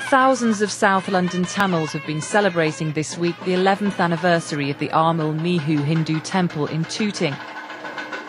Thousands of South London Tamils have been celebrating this week the 11th anniversary of the Armal Mihu Hindu temple in Tooting.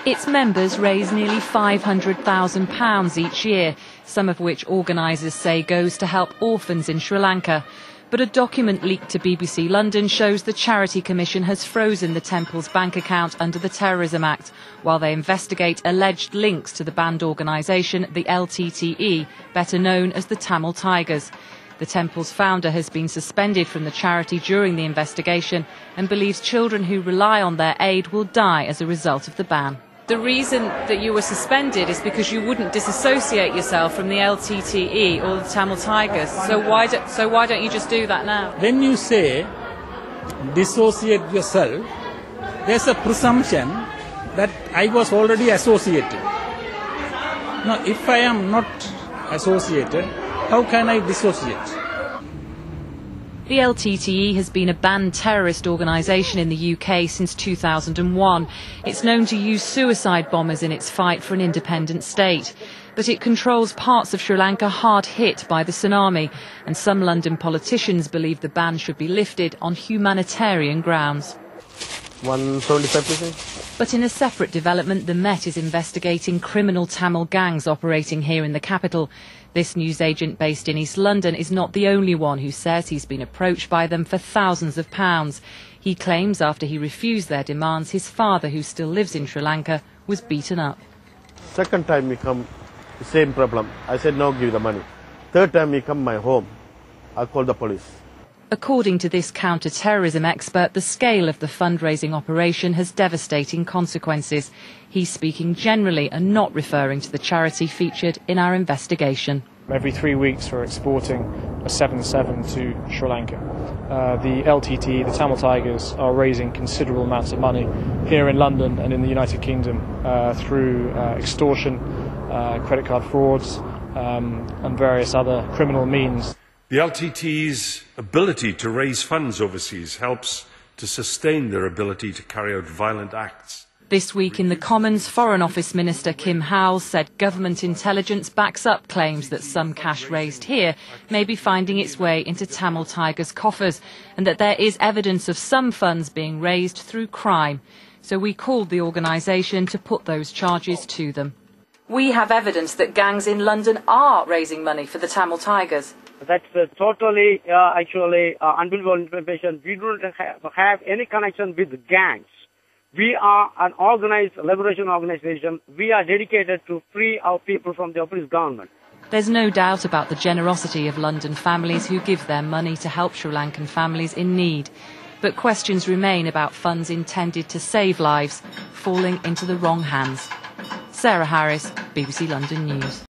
Its members raise nearly £500,000 each year, some of which organisers say goes to help orphans in Sri Lanka. But a document leaked to BBC London shows the Charity Commission has frozen the temple's bank account under the Terrorism Act, while they investigate alleged links to the banned organisation, the LTTE, better known as the Tamil Tigers. The temple's founder has been suspended from the charity during the investigation and believes children who rely on their aid will die as a result of the ban. The reason that you were suspended is because you wouldn't disassociate yourself from the LTTE or the Tamil Tigers. So why don't you just do that now? When you say dissociate yourself, there's a presumption that I was already associated. Now, if I am not associated, how can I dissociate? The LTTE has been a banned terrorist organisation in the UK since 2001. It's known to use suicide bombers in its fight for an independent state. But it controls parts of Sri Lanka hard hit by the tsunami, and some London politicians believe the ban should be lifted on humanitarian grounds. 175%. But in a separate development, the Met is investigating criminal Tamil gangs operating here in the capital. This newsagent based in East London is not the only one who says he's been approached by them for thousands of pounds. He claims after he refused their demands, his father, who still lives in Sri Lanka, was beaten up. Second time he come, the same problem. I said no, give the money. Third time he come my home, I call the police. According to this counter-terrorism expert, the scale of the fundraising operation has devastating consequences. He's speaking generally and not referring to the charity featured in our investigation. Every 3 weeks we're exporting a 7-7 to Sri Lanka. The LTTE, the Tamil Tigers, are raising considerable amounts of money here in London and in the United Kingdom through extortion, credit card frauds and various other criminal means. The LTTE's ability to raise funds overseas helps to sustain their ability to carry out violent acts. This week in the Commons, Foreign Office Minister Kim Howells said government intelligence backs up claims that some cash raised here may be finding its way into Tamil Tigers' coffers, and that there is evidence of some funds being raised through crime. So we called the organisation to put those charges to them. We have evidence that gangs in London are raising money for the Tamil Tigers. That's totally, unbelievable information. We don't have any connection with gangs. We are an organized liberation organization. We are dedicated to free our people from the oppressed government. There's no doubt about the generosity of London families who give their money to help Sri Lankan families in need. But questions remain about funds intended to save lives falling into the wrong hands. Sarah Harris, BBC London News.